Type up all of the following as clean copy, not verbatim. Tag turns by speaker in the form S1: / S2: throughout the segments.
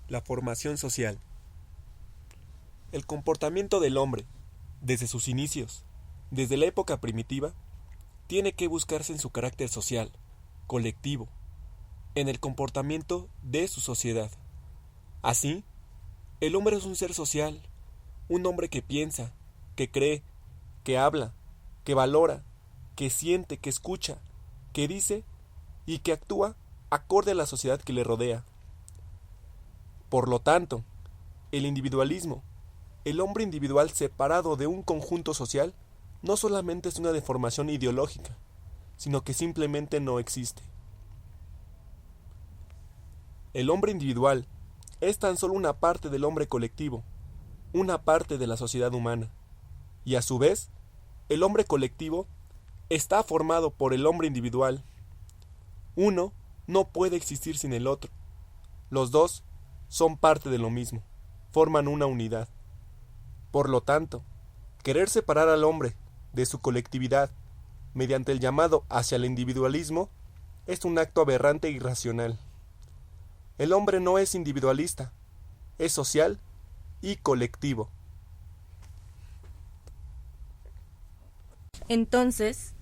S1: La formación social. El comportamiento del hombre, desde sus inicios, desde la época primitiva, tiene que buscarse en su carácter social, colectivo, en el comportamiento de su sociedad. Así, el hombre es un ser social, un hombre que piensa, que cree, que habla, que valora, que siente, que escucha, que dice y que actúa acorde a la sociedad que le rodea. Por lo tanto, el individualismo, el hombre individual separado de un conjunto social, no solamente es una deformación ideológica, sino que simplemente no existe. El hombre individual es tan solo una parte del hombre colectivo, una parte de la sociedad humana, y a su vez, el hombre colectivo está formado por el hombre individual. Uno no puede existir sin el otro. Los dos son parte de lo mismo, forman una unidad. Por lo tanto, querer separar al hombre de su colectividad mediante el llamado hacia el individualismo es un acto aberrante e irracional. El hombre no es individualista, es social y colectivo.
S2: Entonces,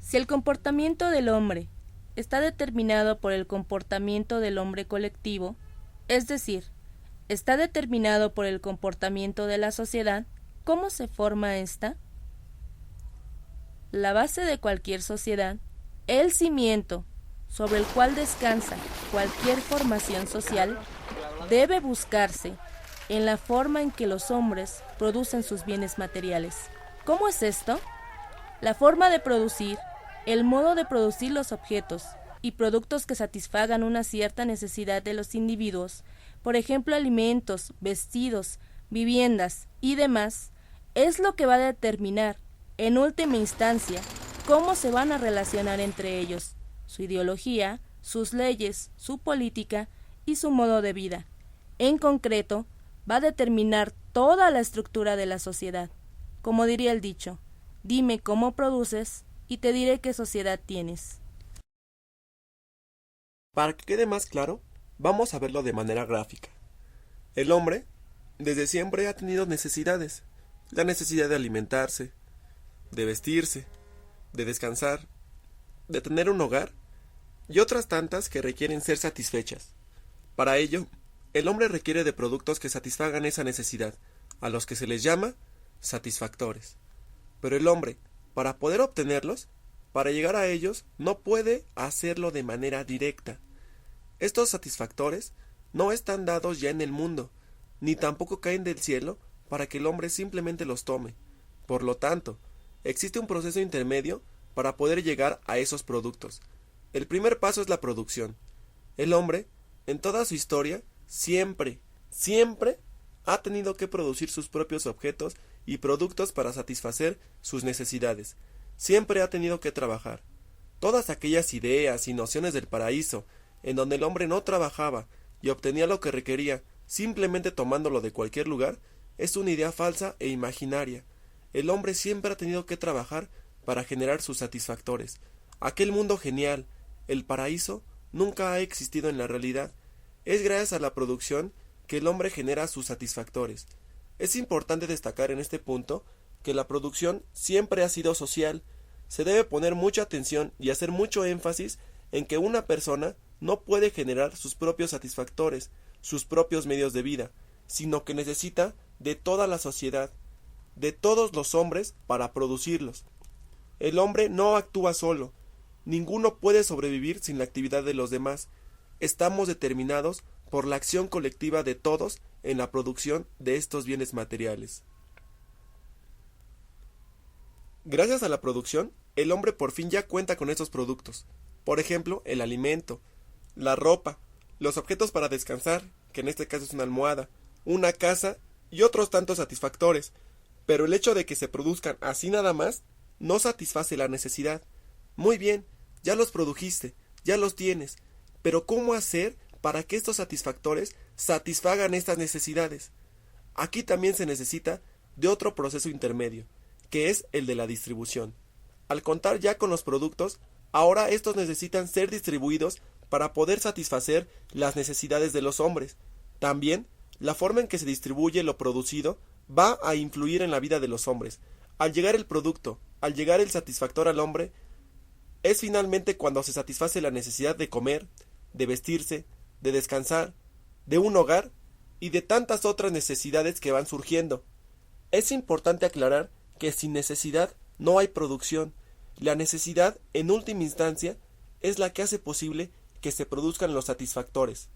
S2: si el comportamiento del hombre está determinado por el comportamiento del hombre colectivo, es decir, está determinado por el comportamiento de la sociedad, ¿cómo se forma esta? La base de cualquier sociedad, el cimiento sobre el cual descansa cualquier formación social, debe buscarse en la forma en que los hombres producen sus bienes materiales. ¿Cómo es esto? La forma de producir, el modo de producir los objetos y productos que satisfagan una cierta necesidad de los individuos, por ejemplo alimentos, vestidos, viviendas y demás, es lo que va a determinar, en última instancia, cómo se van a relacionar entre ellos, su ideología, sus leyes, su política y su modo de vida. En concreto, va a determinar toda la estructura de la sociedad. Como diría el dicho, dime cómo produces y te diré qué sociedad tienes.
S1: Para que quede más claro, vamos a verlo de manera gráfica. El hombre, desde siempre, ha tenido necesidades. La necesidad de alimentarse, de vestirse, de descansar, de tener un hogar y otras tantas que requieren ser satisfechas. Para ello, el hombre requiere de productos que satisfagan esa necesidad, a los que se les llama satisfactores. Pero el hombre, para poder obtenerlos, para llegar a ellos, no puede hacerlo de manera directa. Estos satisfactores no están dados ya en el mundo, ni tampoco caen del cielo para que el hombre simplemente los tome. Por lo tanto, existe un proceso intermedio para poder llegar a esos productos. El primer paso es la producción. El hombre, en toda su historia, siempre ha tenido que producir sus propios objetos y productos para satisfacer sus necesidades. Siempre ha tenido que trabajar. Todas aquellas ideas y nociones del paraíso, en donde el hombre no trabajaba y obtenía lo que requería simplemente tomándolo de cualquier lugar, es una idea falsa e imaginaria. El hombre siempre ha tenido que trabajar para generar sus satisfactores. Aquel mundo genial, el paraíso, nunca ha existido en la realidad. Es gracias a la producción que el hombre genera sus satisfactores. Es importante destacar en este punto que la producción siempre ha sido social. Se debe poner mucha atención y hacer mucho énfasis en que una persona no puede generar sus propios satisfactores, sus propios medios de vida, sino que necesita de toda la sociedad, de todos los hombres para producirlos. El hombre no actúa solo, ninguno puede sobrevivir sin la actividad de los demás. Estamos determinados por la acción colectiva de todos en la producción de estos bienes materiales. Gracias a la producción, el hombre por fin ya cuenta con estos productos. Por ejemplo, el alimento, la ropa, los objetos para descansar, que en este caso es una almohada, una casa y otros tantos satisfactores. Pero el hecho de que se produzcan así nada más no satisface la necesidad. Muy bien, ya los produjiste, ya los tienes, pero ¿cómo hacer para que estos satisfactores satisfagan estas necesidades? Aquí también se necesita de otro proceso intermedio, que es el de la distribución. Al contar ya con los productos, ahora estos necesitan ser distribuidos para poder satisfacer las necesidades de los hombres. También, la forma en que se distribuye lo producido va a influir en la vida de los hombres. Al llegar el producto, al llegar el satisfactor al hombre, es finalmente cuando se satisface la necesidad de comer, de vestirse, de descansar, de un hogar y de tantas otras necesidades que van surgiendo. Es importante aclarar que sin necesidad no hay producción. La necesidad, en última instancia, es la que hace posible que se produzcan los satisfactores.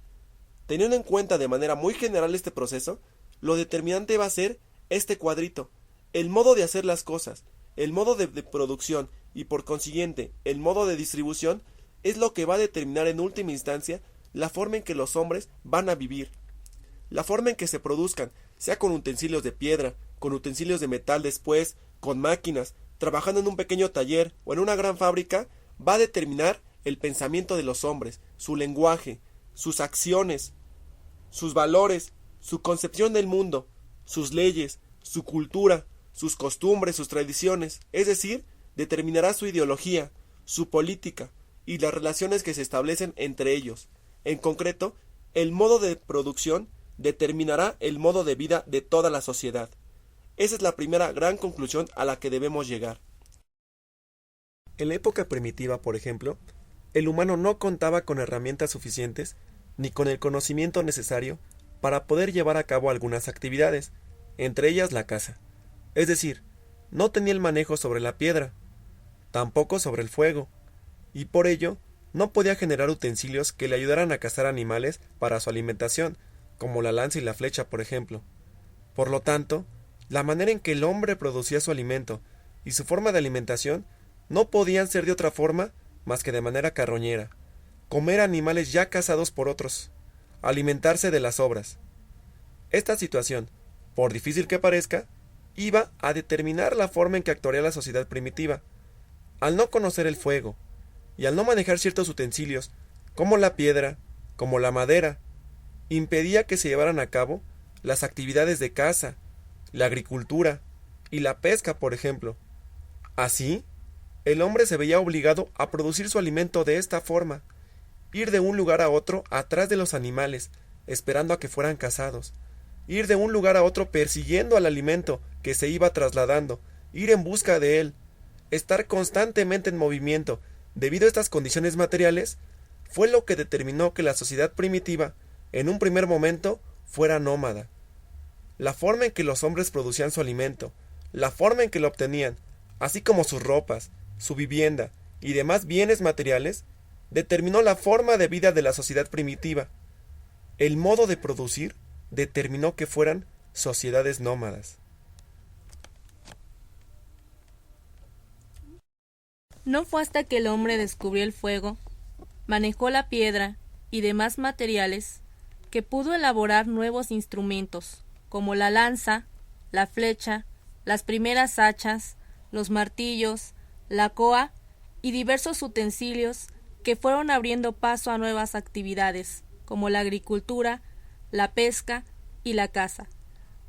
S1: Teniendo en cuenta de manera muy general este proceso, lo determinante va a ser este cuadrito, el modo de hacer las cosas, el modo de producción y por consiguiente el modo de distribución es lo que va a determinar en última instancia la forma en que los hombres van a vivir. La forma en que se produzcan, sea con utensilios de piedra, con utensilios de metal después, con máquinas, trabajando en un pequeño taller o en una gran fábrica, va a determinar el pensamiento de los hombres, su lenguaje, sus acciones, sus valores, su concepción del mundo, sus leyes, su cultura, sus costumbres, sus tradiciones, es decir, determinará su ideología, su política y las relaciones que se establecen entre ellos. En concreto, el modo de producción determinará el modo de vida de toda la sociedad. Esa es la primera gran conclusión a la que debemos llegar. En la época primitiva, por ejemplo, el humano no contaba con herramientas suficientes ni con el conocimiento necesario para poder llevar a cabo algunas actividades, entre ellas la caza. Es decir, no tenía el manejo sobre la piedra, tampoco sobre el fuego, y por ello no podía generar utensilios que le ayudaran a cazar animales para su alimentación, como la lanza y la flecha, por ejemplo. Por lo tanto, la manera en que el hombre producía su alimento y su forma de alimentación no podían ser de otra forma más que de manera carroñera, comer animales ya cazados por otros, alimentarse de las sobras. Esta situación, por difícil que parezca, iba a determinar la forma en que actuaría la sociedad primitiva. Al no conocer el fuego, y al no manejar ciertos utensilios, como la piedra, como la madera, impedía que se llevaran a cabo las actividades de caza, la agricultura y la pesca, por ejemplo. Así, el hombre se veía obligado a producir su alimento de esta forma, ir de un lugar a otro atrás de los animales, esperando a que fueran cazados, ir de un lugar a otro persiguiendo al alimento que se iba trasladando, ir en busca de él, estar constantemente en movimiento. Debido a estas condiciones materiales, fue lo que determinó que la sociedad primitiva, en un primer momento, fuera nómada. La forma en que los hombres producían su alimento, la forma en que lo obtenían, así como sus ropas, su vivienda y demás bienes materiales, determinó la forma de vida de la sociedad primitiva. El modo de producir determinó que fueran sociedades nómadas.
S2: No fue hasta que el hombre descubrió el fuego, manejó la piedra y demás materiales, que pudo elaborar nuevos instrumentos, como la lanza, la flecha, las primeras hachas, los martillos, la coa y diversos utensilios que fueron abriendo paso a nuevas actividades, como la agricultura, la pesca y la caza.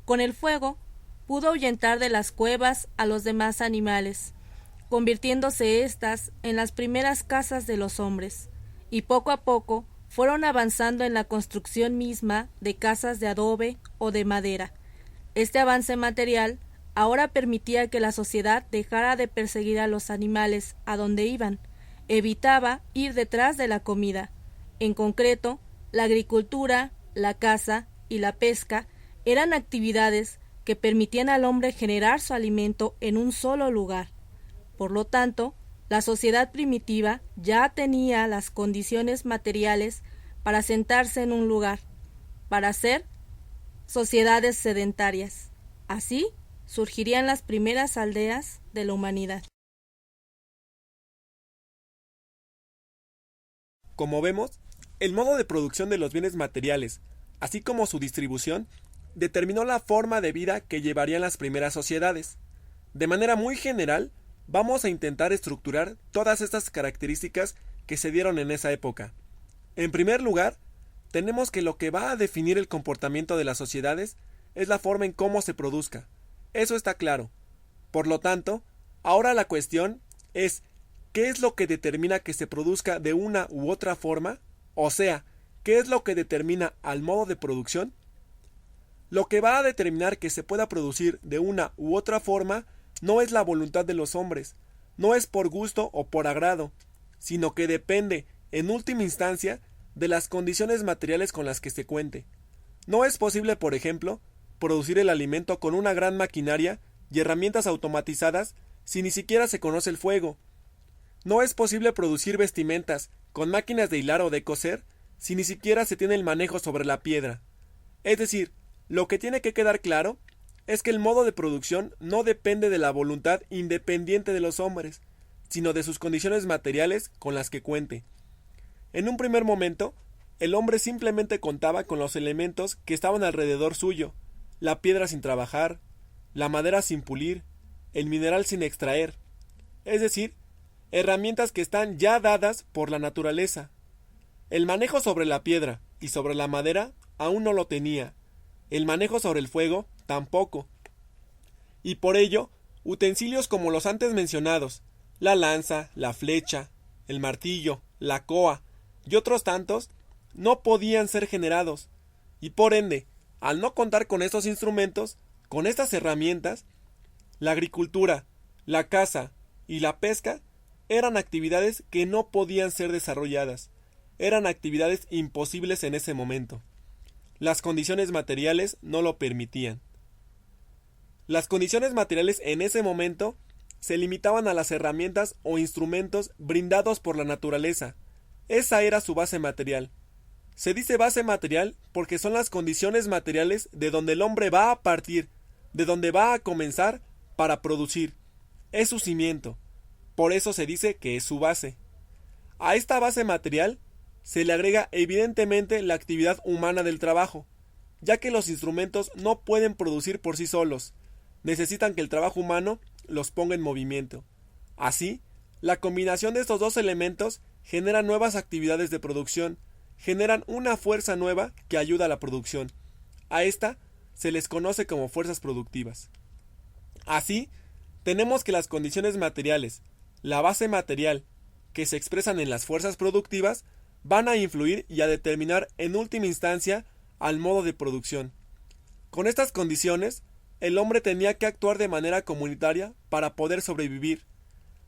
S2: Con el fuego pudo ahuyentar de las cuevas a los demás animales, convirtiéndose éstas en las primeras casas de los hombres, y poco a poco fueron avanzando en la construcción misma de casas de adobe o de madera. Este avance material ahora permitía que la sociedad dejara de perseguir a los animales a donde iban, evitaba ir detrás de la comida. En concreto, la agricultura, la caza y la pesca eran actividades que permitían al hombre generar su alimento en un solo lugar. Por lo tanto, la sociedad primitiva ya tenía las condiciones materiales para sentarse en un lugar, para ser sociedades sedentarias. Así surgirían las primeras aldeas de la humanidad.
S1: Como vemos, el modo de producción de los bienes materiales, así como su distribución, determinó la forma de vida que llevarían las primeras sociedades. De manera muy general, vamos a intentar estructurar todas estas características que se dieron en esa época. En primer lugar, tenemos que lo que va a definir el comportamiento de las sociedades es la forma en cómo se produzca. Eso está claro. Por lo tanto, ahora la cuestión es ¿qué es lo que determina que se produzca de una u otra forma? O sea, ¿Qué es lo que determina al modo de producción? Lo que va a determinar que se pueda producir de una u otra forma no es la voluntad de los hombres, no es por gusto o por agrado, sino que depende, en última instancia, de las condiciones materiales con las que se cuente. No es posible, por ejemplo, producir el alimento con una gran maquinaria y herramientas automatizadas si ni siquiera se conoce el fuego. No es posible producir vestimentas con máquinas de hilar o de coser si ni siquiera se tiene el manejo sobre la piedra. Es decir, lo que tiene que quedar claro es que el modo de producción no depende de la voluntad independiente de los hombres, sino de sus condiciones materiales con las que cuente. En un primer momento, el hombre simplemente contaba con los elementos que estaban alrededor suyo, la piedra sin trabajar, la madera sin pulir, el mineral sin extraer, es decir, herramientas que están ya dadas por la naturaleza. El manejo sobre la piedra y sobre la madera aún no lo tenía, el manejo sobre el fuego tampoco. Y por ello, utensilios como los antes mencionados, la lanza, la flecha, el martillo, la coa y otros tantos, no podían ser generados, y por ende, al no contar con estos instrumentos, con estas herramientas, la agricultura, la caza y la pesca eran actividades que no podían ser desarrolladas, eran actividades imposibles en ese momento. Las condiciones materiales no lo permitían. Las condiciones materiales en ese momento se limitaban a las herramientas o instrumentos brindados por la naturaleza. Esa era su base material. Se dice base material porque son las condiciones materiales de donde el hombre va a partir, de donde va a comenzar para producir. Es su cimiento. Por eso se dice que es su base. A esta base material se le agrega evidentemente la actividad humana del trabajo, ya que los instrumentos no pueden producir por sí solos, necesitan que el trabajo humano los ponga en movimiento. Así, la combinación de estos dos elementos genera nuevas actividades de producción, generan una fuerza nueva que ayuda a la producción. A esta se les conoce como fuerzas productivas. Así, tenemos que las condiciones materiales, la base material, que se expresan en las fuerzas productivas, van a influir y a determinar en última instancia al modo de producción. Con estas condiciones, el hombre tenía que actuar de manera comunitaria para poder sobrevivir,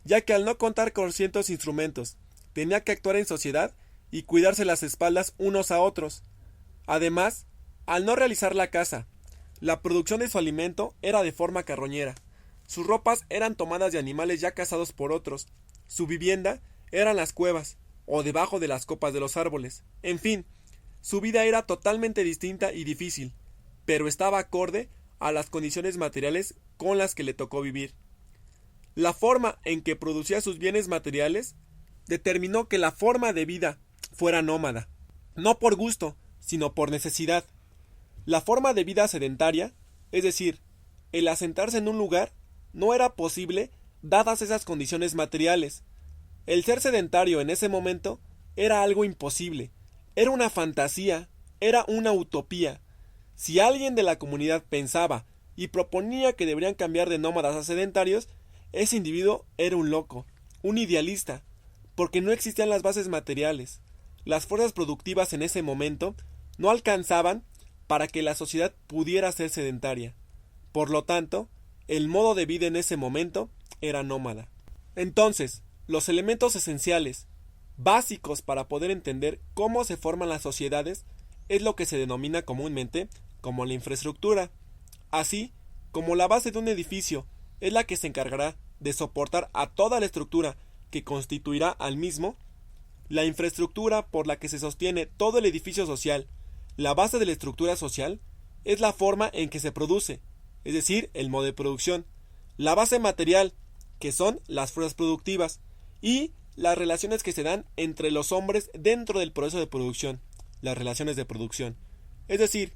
S1: ya que al no contar con ciertos instrumentos, tenía que actuar en sociedad y cuidarse las espaldas unos a otros. Además, al no realizar la caza, la producción de su alimento era de forma carroñera. Sus ropas eran tomadas de animales ya cazados por otros. Su vivienda eran las cuevas o debajo de las copas de los árboles. En fin, su vida era totalmente distinta y difícil, pero estaba acorde a las condiciones materiales con las que le tocó vivir. La forma en que producía sus bienes materiales determinó que la forma de vida fuera nómada, no por gusto, sino por necesidad. La forma de vida sedentaria, es decir, el asentarse en un lugar, no era posible dadas esas condiciones materiales. El ser sedentario en ese momento era algo imposible, era una fantasía, era una utopía. Si alguien de la comunidad pensaba y proponía que deberían cambiar de nómadas a sedentarios, ese individuo era un loco, un idealista, porque no existían las bases materiales. Las fuerzas productivas en ese momento no alcanzaban para que la sociedad pudiera ser sedentaria. Por lo tanto, el modo de vida en ese momento era nómada. Entonces, los elementos esenciales, básicos para poder entender cómo se forman las sociedades, es lo que se denomina comúnmente como la infraestructura. Así como la base de un edificio es la que se encargará de soportar a toda la estructura que constituirá al mismo, la infraestructura por la que se sostiene todo el edificio social, la base de la estructura social, es la forma en que se produce, es decir, el modo de producción, la base material, que son las fuerzas productivas, y las relaciones que se dan entre los hombres dentro del proceso de producción, las relaciones de producción. Es decir,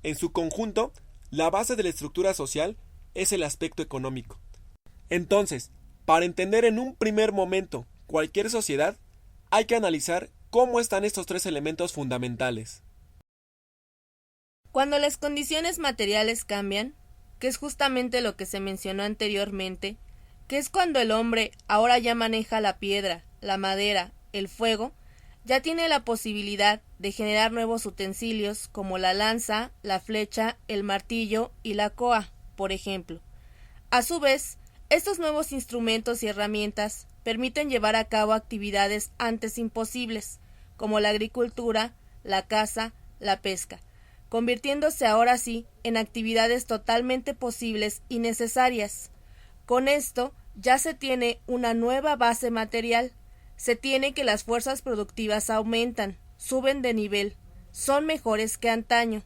S1: en su conjunto, la base de la estructura social es el aspecto económico. Entonces, para entender en un primer momento cualquier sociedad, hay que analizar cómo están estos tres elementos fundamentales.
S2: Cuando las condiciones materiales cambian, que es justamente lo que se mencionó anteriormente, que es cuando el hombre ahora ya maneja la piedra, la madera, el fuego, ya tiene la posibilidad de generar nuevos utensilios como la lanza, la flecha, el martillo y la coa, por ejemplo. A su vez, estos nuevos instrumentos y herramientas permiten llevar a cabo actividades antes imposibles, como la agricultura, la caza, la pesca, convirtiéndose ahora sí en actividades totalmente posibles y necesarias. Con esto ya se tiene una nueva base material, se tiene que las fuerzas productivas aumentan, suben de nivel, son mejores que antaño,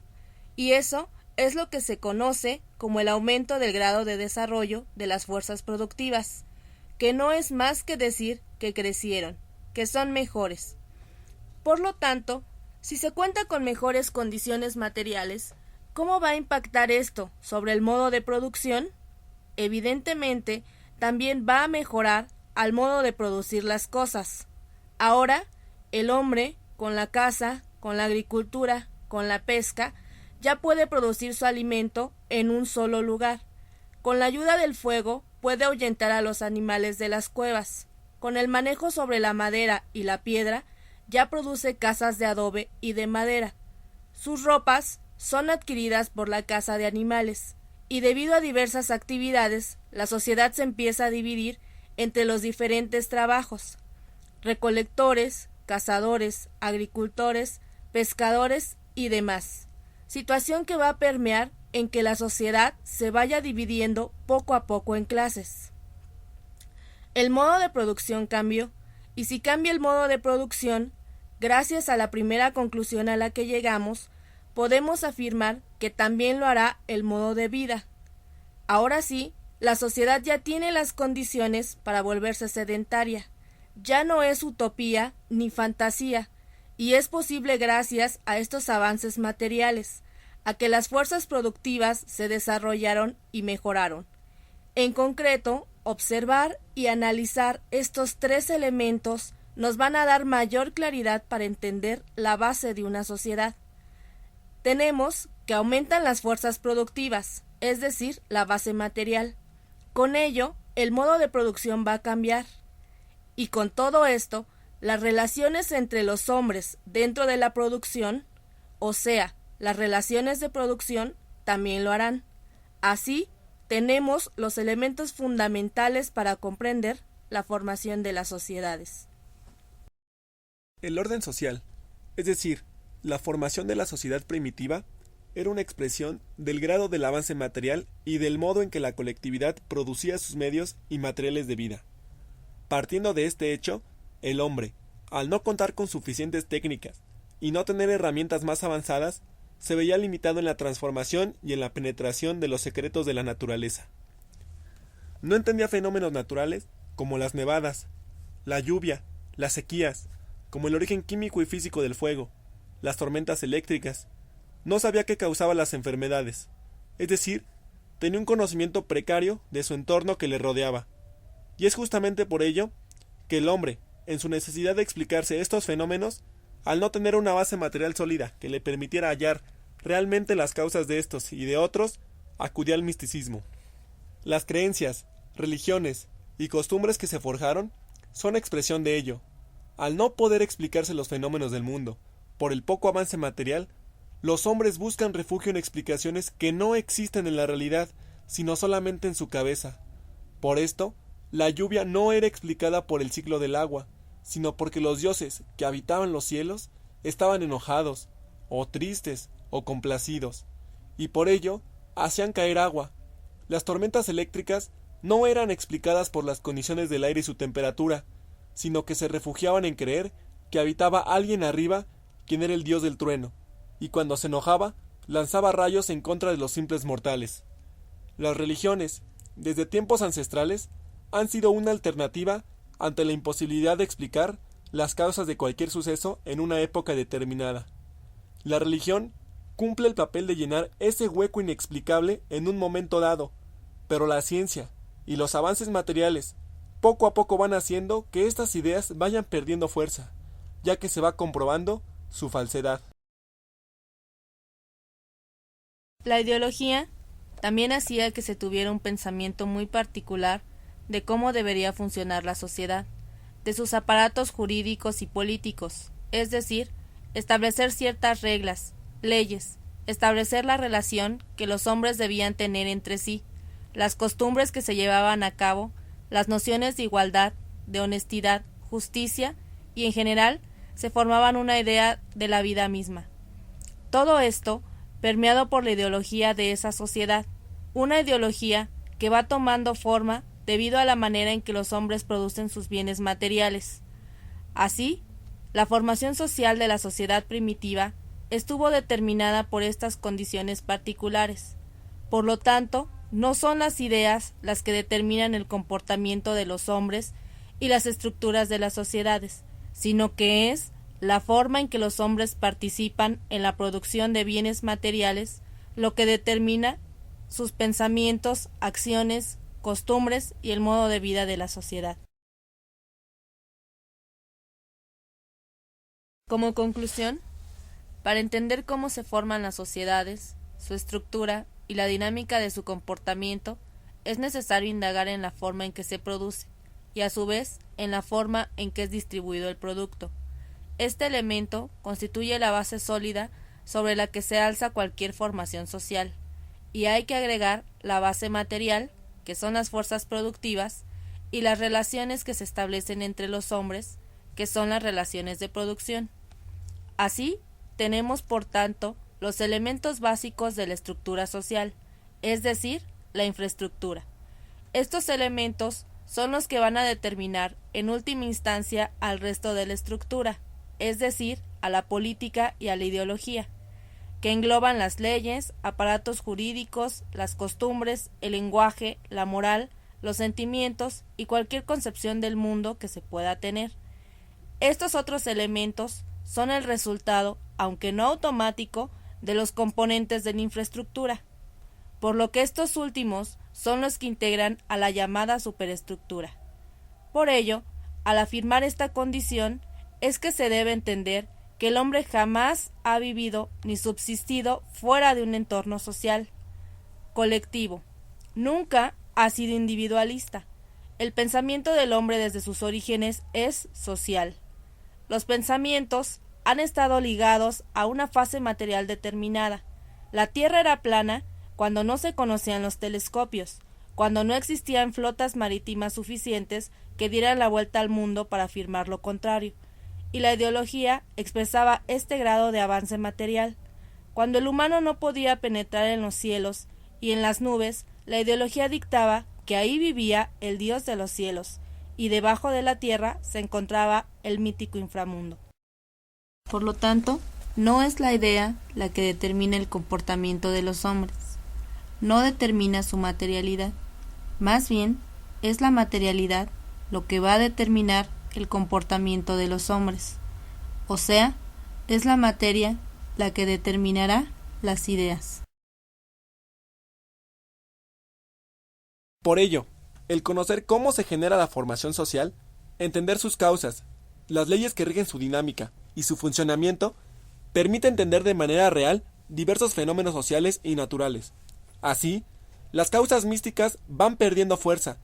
S2: y eso es lo que se conoce como el aumento del grado de desarrollo de las fuerzas productivas, que no es más que decir que crecieron, que son mejores. Por lo tanto, si se cuenta con mejores condiciones materiales, ¿cómo va a impactar esto sobre el modo de producción? Evidentemente, también va a mejorar al modo de producir las cosas. Ahora, el hombre, con la caza, con la agricultura, con la pesca, ya puede producir su alimento en un solo lugar. Con la ayuda del fuego puede ahuyentar a los animales de las cuevas. Con el manejo sobre la madera y la piedra, ya produce casas de adobe y de madera. Sus ropas son adquiridas por la caza de animales, y debido a diversas actividades, la sociedad se empieza a dividir entre los diferentes trabajos: recolectores, cazadores, agricultores, pescadores y demás. Situación que va a permear en que la sociedad se vaya dividiendo poco a poco en clases. El modo de producción cambió, y si cambia el modo de producción, gracias a la primera conclusión a la que llegamos, podemos afirmar que también lo hará el modo de vida. Ahora sí, la sociedad ya tiene las condiciones para volverse sedentaria. Ya no es utopía ni fantasía, y es posible gracias a estos avances materiales, a que las fuerzas productivas se desarrollaron y mejoraron. En concreto, observar y analizar estos tres elementos nos van a dar mayor claridad para entender la base de una sociedad. Tenemos que aumentan las fuerzas productivas, es decir, la base material. Con ello, el modo de producción va a cambiar. Y con todo esto, las relaciones entre los hombres dentro de la producción, o sea, las relaciones de producción, también lo harán. Así, tenemos los elementos fundamentales para comprender la formación de las sociedades.
S1: El orden social, es decir, la formación de la sociedad primitiva, era una expresión del grado del avance material y del modo en que la colectividad producía sus medios y materiales de vida. Partiendo de este hecho, el hombre, al no contar con suficientes técnicas y no tener herramientas más avanzadas, se veía limitado en la transformación y en la penetración de los secretos de la naturaleza. No entendía fenómenos naturales como las nevadas, la lluvia, las sequías, como el origen químico y físico del fuego, las tormentas eléctricas. No sabía qué causaba las enfermedades, es decir, tenía un conocimiento precario de su entorno que le rodeaba. Y es justamente por ello que el hombre, en su necesidad de explicarse estos fenómenos, al no tener una base material sólida que le permitiera hallar realmente las causas de estos y de otros, acudía al misticismo. Las creencias, religiones y costumbres que se forjaron son expresión de ello. Al no poder explicarse los fenómenos del mundo por el poco avance material, los hombres buscan refugio en explicaciones que no existen en la realidad, sino solamente en su cabeza. Por esto, la lluvia no era explicada por el ciclo del agua, sino porque los dioses que habitaban los cielos estaban enojados, o tristes, o complacidos, y por ello hacían caer agua. Las tormentas eléctricas no eran explicadas por las condiciones del aire y su temperatura, sino que se refugiaban en creer que habitaba alguien arriba, quien era el dios del trueno, y cuando se enojaba, lanzaba rayos en contra de los simples mortales. Las religiones, desde tiempos ancestrales, han sido una alternativa ante la imposibilidad de explicar las causas de cualquier suceso en una época determinada. La religión cumple el papel de llenar ese hueco inexplicable en un momento dado, pero la ciencia y los avances materiales poco a poco van haciendo que estas ideas vayan perdiendo fuerza, ya que se va comprobando su falsedad.
S2: La ideología también hacía que se tuviera un pensamiento muy particular de cómo debería funcionar la sociedad, de sus aparatos jurídicos y políticos. es decir, establecer ciertas reglas, leyes, establecer la relación que los hombres debían tener entre sí, las costumbres que se llevaban a cabo, las nociones de igualdad, de honestidad, justicia y en general se formaban una idea de la vida misma. Todo esto permeado por la ideología de esa sociedad, una ideología que va tomando forma debido a la manera en que los hombres producen sus bienes materiales. Así, la formación social de la sociedad primitiva estuvo determinada por estas condiciones particulares. Por lo tanto, no son las ideas las que determinan el comportamiento de los hombres y las estructuras de las sociedades, sino que es la forma en que los hombres participan en la producción de bienes materiales lo que determina sus pensamientos, acciones, costumbres y el modo de vida de la sociedad. Como conclusión, para entender cómo se forman las sociedades, su estructura y la dinámica de su comportamiento, es necesario indagar en la forma en que se produce y a su vez en la forma en que es distribuido el producto. Este elemento constituye la base sólida sobre la que se alza cualquier formación social, y hay que agregar la base material, que son las fuerzas productivas, y las relaciones que se establecen entre los hombres, que son las relaciones de producción. Así, tenemos por tanto los elementos básicos de la estructura social, es decir, la infraestructura. Estos elementos son los que van a determinar en última instancia al resto de la estructura, es decir, a la política y a la ideología, que engloban las leyes, aparatos jurídicos, las costumbres, el lenguaje, la moral, los sentimientos y cualquier concepción del mundo que se pueda tener. Estos otros elementos son el resultado, aunque no automático, de los componentes de la infraestructura, por lo que estos últimos son los que integran a la llamada superestructura. Por ello, al afirmar esta condición, es que se debe entender que el hombre jamás ha vivido ni subsistido fuera de un entorno social, colectivo. Nunca ha sido individualista. El pensamiento del hombre desde sus orígenes es social. Los pensamientos han estado ligados a una fase material determinada. La Tierra era plana cuando no se conocían los telescopios, cuando no existían flotas marítimas suficientes que dieran la vuelta al mundo para afirmar lo contrario, y la ideología expresaba este grado de avance material. Cuando el humano no podía penetrar en los cielos y en las nubes, la ideología dictaba que ahí vivía el Dios de los cielos, y debajo de la tierra se encontraba el mítico inframundo. Por lo tanto, no es la idea la que determina el comportamiento de los hombres, no determina su materialidad, más bien es la materialidad lo que va a determinar el comportamiento de los hombres, o sea, es la materia la que determinará las ideas.
S1: Por ello, el conocer cómo se genera la formación social, entender sus causas, las leyes que rigen su dinámica y su funcionamiento, permite entender de manera real diversos fenómenos sociales y naturales. Así, las causas místicas van perdiendo fuerza.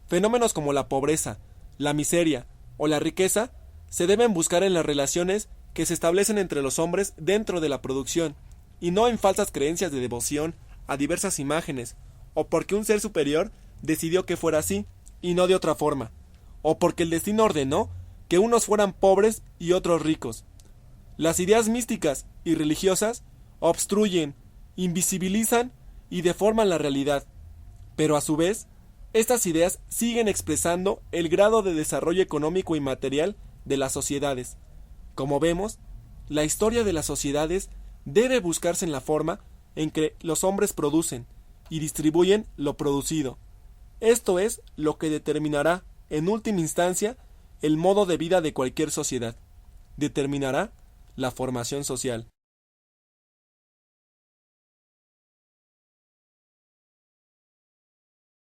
S1: Fenómenos como la pobreza, la miseria o la riqueza se deben buscar en las relaciones que se establecen entre los hombres dentro de la producción, y no en falsas creencias de devoción a diversas imágenes, o porque un ser superior decidió que fuera así y no de otra forma, o porque el destino ordenó que unos fueran pobres y otros ricos. Las ideas místicas y religiosas obstruyen, invisibilizan y deforman la realidad, pero a su vez, estas ideas siguen expresando el grado de desarrollo económico y material de las sociedades. Como vemos, la historia de las sociedades debe buscarse en la forma en que los hombres producen y distribuyen lo producido. Esto es lo que determinará, en última instancia, el modo de vida de cualquier sociedad. Determinará la formación social.